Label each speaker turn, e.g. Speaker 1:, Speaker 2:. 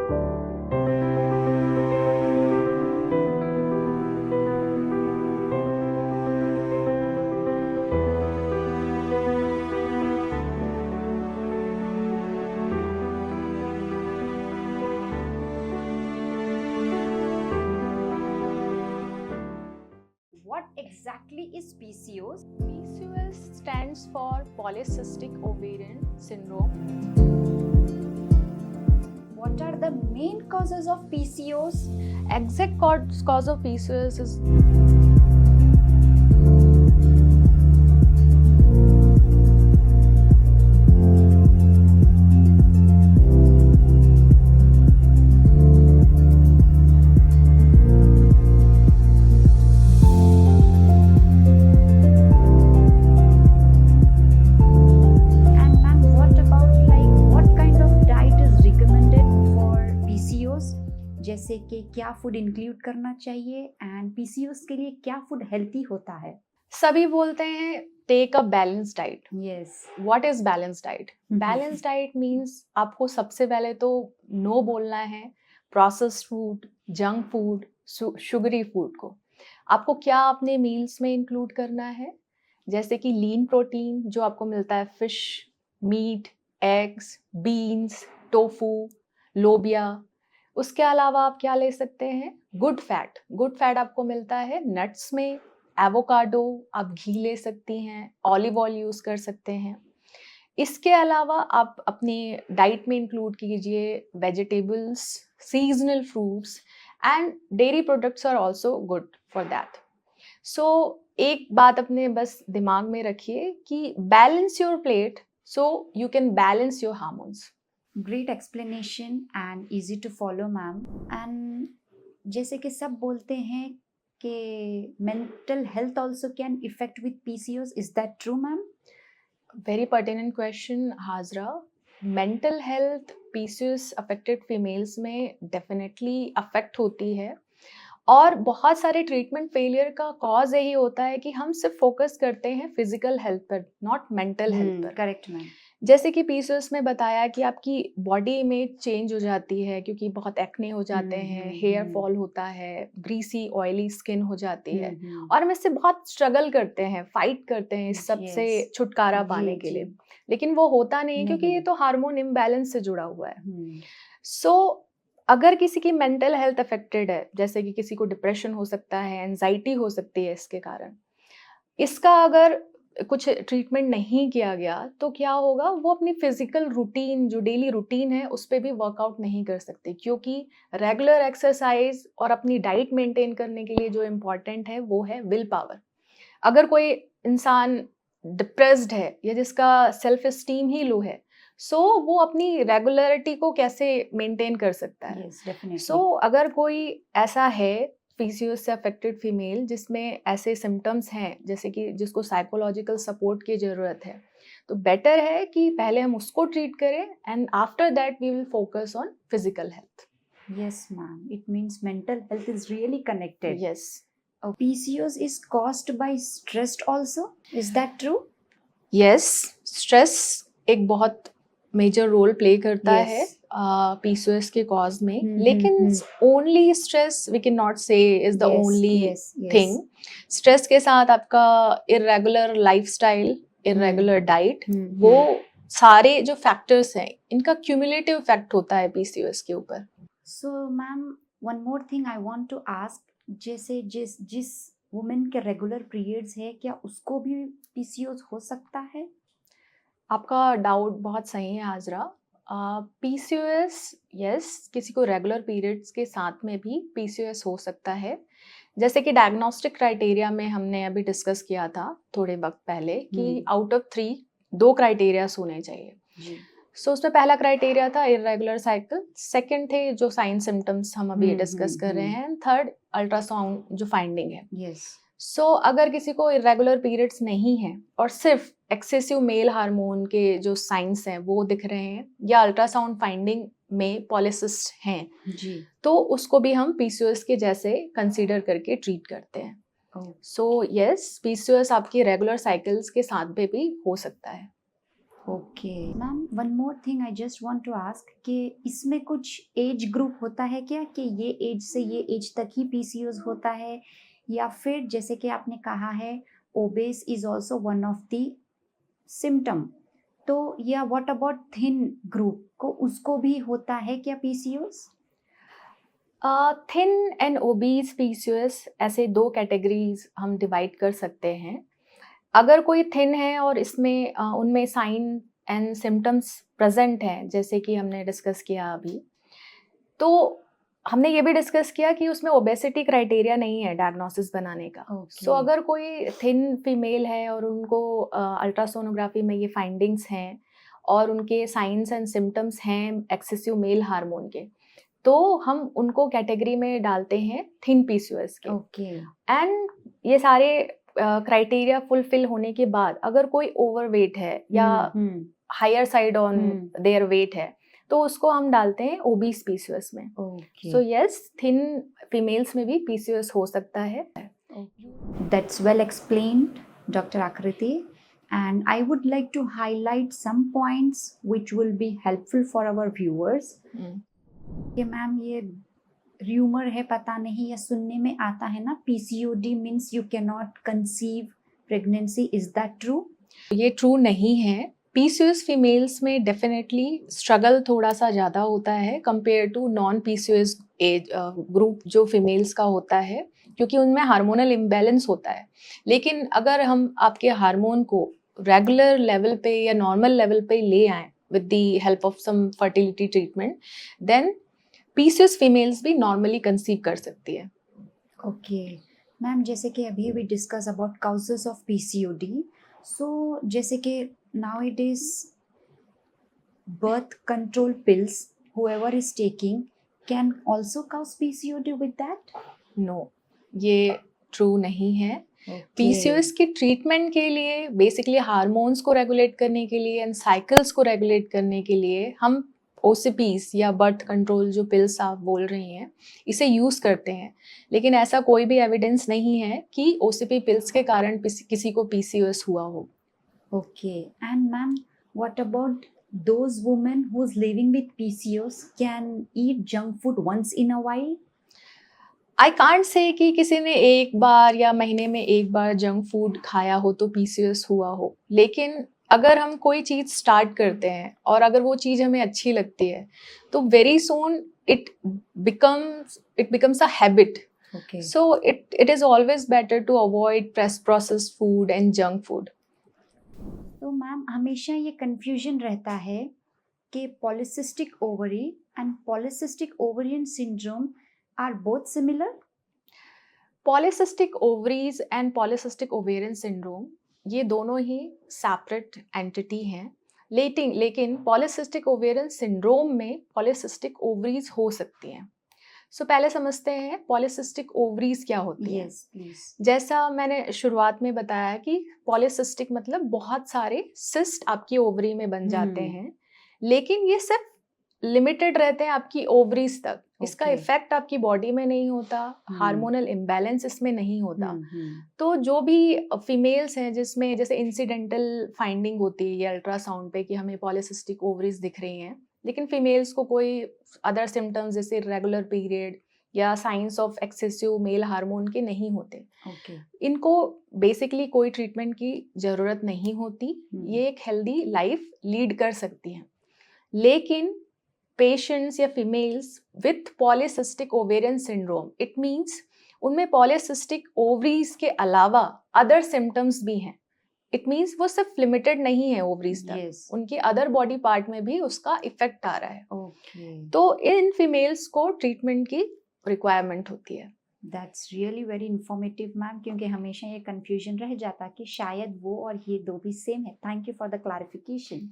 Speaker 1: What exactly is PCOS?
Speaker 2: PCOS stands for polycystic ovarian syndrome.
Speaker 1: What are the main causes of PCOS?
Speaker 2: Exact cause of PCOS is
Speaker 1: जैसे कि क्या food include करना चाहिए and PCOS के लिए क्या food healthy होता है?
Speaker 2: सभी बोलते हैं take a balance diet.
Speaker 1: Yes,
Speaker 2: what is balance diet? Balance diet means आपको सबसे पहले तो नो बोलना है processed food, junk food, sugary food को. आपको क्या अपने मील्स में इंक्लूड करना है? जैसे कि लीन प्रोटीन जो आपको मिलता है fish, meat, eggs, beans, tofu, लोबिया. उसके अलावा आप क्या ले सकते हैं? गुड फैट आपको मिलता है नट्स में, एवोकाडो, आप घी ले सकती हैं, ऑलिव ऑयल यूज कर सकते हैं. इसके अलावा आप अपने डाइट में इंक्लूड कीजिए vegetables, seasonal fruits and dairy products are also good for that. So एक बात अपने बस दिमाग में रखिए कि balance your plate so you can balance your hormones.
Speaker 1: Great explanation and easy to follow ma'am. And जैसे कि सब बोलते हैं कि mental health also can effect with PCOS, is that true ma'am?
Speaker 2: Very pertinent question Hajra. Mental health PCOS affected females में definitely affect होती है और बहुत सारे ट्रीटमेंट फेलियर का कॉज यही होता है कि हम सिर्फ फोकस करते हैं फिजिकल हेल्थ पर, नॉट मेंटल हेल्थ पर.
Speaker 1: Correct ma'am.
Speaker 2: जैसे कि पीसीओएस में बताया कि आपकी बॉडी में चेंज हो जाती है क्योंकि बहुत एक्ने हो जाते हैं, हेयर फॉल होता है, ग्रीसी ऑयली स्किन हो जाती है और हम इससे बहुत स्ट्रगल करते हैं, फाइट करते हैं इस सब से छुटकारा पाने के लिए. लेकिन वो होता नहीं क्योंकि ये तो हार्मोन इम्बैलेंस से जुड़ा हुआ है. सो अगर किसी की मेंटल हेल्थ अफेक्टेड है, जैसे कि किसी को डिप्रेशन हो सकता है, एंजाइटी हो सकती है इसके कारण, इसका अगर कुछ ट्रीटमेंट नहीं किया गया तो क्या होगा, वो अपनी फिजिकल रूटीन जो डेली रूटीन है उस पर भी वर्कआउट नहीं कर सकते क्योंकि रेगुलर एक्सरसाइज और अपनी डाइट मेंटेन करने के लिए जो इम्पोर्टेंट है वो है विल पावर. अगर कोई इंसान डिप्रेस्ड है या जिसका सेल्फ एस्टीम ही लो है, सो वो अपनी रेगुलरिटी को कैसे मेंटेन कर सकता है? सो अगर कोई ऐसा है पीसीओएस से अफेक्टेड फीमेल जिसमें ऐसे सिम्टम्स हैं जैसे कि जिसको साइकोलॉजिकल सपोर्ट की ज़रूरत है, तो बेटर है कि पहले हम उसको ट्रीट करें and after that we will focus on physical health.
Speaker 1: Yes ma'am, it means mental health is really connected.
Speaker 2: Yes.
Speaker 1: PCOS is caused by stress also, is that true?
Speaker 2: Yes, stress एक बहुत major role play करता है PCOS के cause में. लेकिन only stress we can not say is the only thing. Stress के साथ आपका इरेगुलर लाइफस्टाइल, इरेगुलर डाइट, वो सारे जो फैक्टर्स हैं इनका क्यूमुलेटिव इफेक्ट होता है पीसीओएस के ऊपर.
Speaker 1: So ma'am, one more thing I want to ask, जैसे जिस वुमेन के रेगुलर पीरियड्स है, क्या उसको भी पीसीओएस हो सकता है?
Speaker 2: आपका डाउट बहुत सही है हाजरा. पीसीओएस यस, किसी को रेगुलर पीरियड्स के साथ में भी पीसीओएस हो सकता है. जैसे कि डायग्नोस्टिक क्राइटेरिया में हमने अभी डिस्कस किया था थोड़े वक्त पहले कि आउट ऑफ 3 2 क्राइटेरिया होने चाहिए. सो उसमें पहला क्राइटेरिया था इरेगुलर साइकिल, सेकंड थे जो साइन सिम्टम्स हम अभी डिस्कस कर रहे हैं, थर्ड अल्ट्रासाउंड जो फाइंडिंग है. सो अगर किसी को इरेगुलर पीरियड्स नहीं है और सिर्फ एक्सेसिव मेल हार्मोन के जो साइंस हैं वो दिख रहे हैं या अल्ट्रासाउंड फाइंडिंग में पॉलिसिस्ट हैं
Speaker 1: जी,
Speaker 2: तो उसको भी हम पीसीओएस के जैसे कंसीडर करके ट्रीट करते हैं. सो यस, पीसीओएस आपकी रेगुलर साइकिल्स के साथ भी हो सकता है.
Speaker 1: Okay ma'am, one more thing I just want to ask कि इसमें कुछ एज ग्रुप होता है क्या, कि ये एज से ये एज तक ही पीसीओएस होता है, या फिर जैसे कि आपने कहा है obese is also one of the symptom, तो या व्हाट अबाउट थिन ग्रुप को, उसको भी होता है क्या PCOS?
Speaker 2: Thin and obese PCOS ऐसे दो कैटेगरीज हम डिवाइड कर सकते हैं। अगर कोई थिन है और इसमें उनमें साइन एंड सिम्टम्स प्रेजेंट हैं, जैसे कि हमने डिस्कस किया अभी, तो हमने ये भी डिस्कस किया कि उसमें ओबेसिटी क्राइटेरिया नहीं है डायग्नोसिस बनाने का। सो अगर कोई थिन फीमेल है और उनको अल्ट्रासोनोग्राफी में ये फाइंडिंग्स हैं और उनके साइंस एंड सिम्टम्स हैं एक्सेसिव मेल हार्मोन के, तो हम उनको कैटेगरी में डालते हैं थिन पीसीओएस के।
Speaker 1: ओके
Speaker 2: एंड ये सारे क्राइटेरिया फुलफिल होने के बाद अगर कोई ओवरवेट है या higher side on their weight है, तो उसको हम डालते हैं ओबीस पीसीओएस में। सो यस, थिन फीमेल्स में भी पीसीओएस हो सकता है।
Speaker 1: That's well explained, Dr. Akriti. And I would like to highlight some points which will be helpful for our viewers. कि मैम ये रूमर है, पता नहीं, या सुनने में आता है ना, PCOD means you can not conceive pregnancy, is that true?
Speaker 2: ये ट्रू नहीं है। पीसीओएस फीमेल्स में डेफिनेटली स्ट्रगल थोड़ा सा ज़्यादा होता है compare to non PCOS age group जो फीमेल्स का होता है, क्योंकि उनमें हार्मोनल इम्बैलेंस होता है। लेकिन अगर हम आपके हार्मोन को रेगुलर लेवल पे या नॉर्मल लेवल पे ले आएँ with the help of some fertility treatment, then PCOS females भी नॉर्मली कंसीव कर सकती है।
Speaker 1: ओके मैम, जैसे कि अभी we discuss about causes of PCOD, so जैसे कि nowadays birth control pills whoever is taking can also cause PCOD with that?
Speaker 2: No, ये ट्रू नहीं है। पीसीओएस की ट्रीटमेंट के लिए बेसिकली हार्मोन्स को रेगुलेट करने के लिए एंड साइकिल्स को रेगुलेट करने के लिए हम ओसीपीस या बर्थ कंट्रोल जो पिल्स आप बोल रही हैं, इसे यूज़ करते हैं। लेकिन ऐसा कोई भी एविडेंस नहीं है कि ओसीपी पिल्स के कारण किसी को पीसीओएस हुआ हो।
Speaker 1: Okay, and ma'am, what about those women who's living with PCOS can eat junk food once in a while?
Speaker 2: I can't say कि किसी ने एक बार या महीने में एक बार जंक फूड खाया हो तो पीसीओएस हुआ हो, लेकिन अगर हम कोई चीज़ स्टार्ट करते हैं और अगर वो चीज़ हमें अच्छी लगती है, तो very soon it becomes a habit.
Speaker 1: Okay.
Speaker 2: So it is always better to avoid processed food and junk food.
Speaker 1: तो मैम हमेशा ये कंफ्यूजन रहता है कि polycystic ovary and polycystic ovarian syndrome are both similar?
Speaker 2: Polycystic ovaries and polycystic ovarian syndrome ये दोनों ही separate entity हैं, लेकिन पॉलीसिस्टिक ओवेरियन सिंड्रोम में पॉलीसिस्टिक ओवरीज हो सकती हैं। सो पहले समझते हैं पॉलीसिस्टिक ओवरीज क्या होती है।
Speaker 1: Yes, please.
Speaker 2: जैसा मैंने शुरुआत में बताया कि पॉलीसिस्टिक मतलब बहुत सारे सिस्ट आपकी ओवरी में बन जाते हैं, लेकिन ये सिर्फ लिमिटेड रहते हैं आपकी ओवरीज तक। इसका इफेक्ट आपकी बॉडी में नहीं होता, हार्मोनल इम्बैलेंस इसमें नहीं होता। तो जो भी फीमेल्स हैं जिसमें जैसे इंसिडेंटल फाइंडिंग होती है ये अल्ट्रासाउंड पे कि हमें पॉलीसिस्टिक ओवरीज दिख रही हैं, लेकिन फीमेल्स को कोई अदर सिम्टम्स जैसे रेगुलर पीरियड या science of excessive male hormone के नहीं होते, इनको बेसिकली कोई ट्रीटमेंट की ज़रूरत नहीं होती। ये एक हेल्दी लाइफ लीड कर सकती हैं। लेकिन पेशेंट्स या females with polycystic ovarian syndrome, it means उनमें पॉलीसिस्टिक ओवरीज के अलावा अदर सिम्टम्स भी हैं। इट मीन्स वो सिर्फ लिमिटेड नहीं है ओवरीज तक, उनके अदर बॉडी पार्ट में भी उसका इफेक्ट आ रहा है। तो इन फीमेल्स को ट्रीटमेंट की रिक्वायरमेंट होती है।
Speaker 1: That's really very informative ma'am, क्योंकि हमेशा ये कंफ्यूजन रह जाता कि शायद वो और ये दो भी सेम है। Thank you for the clarification.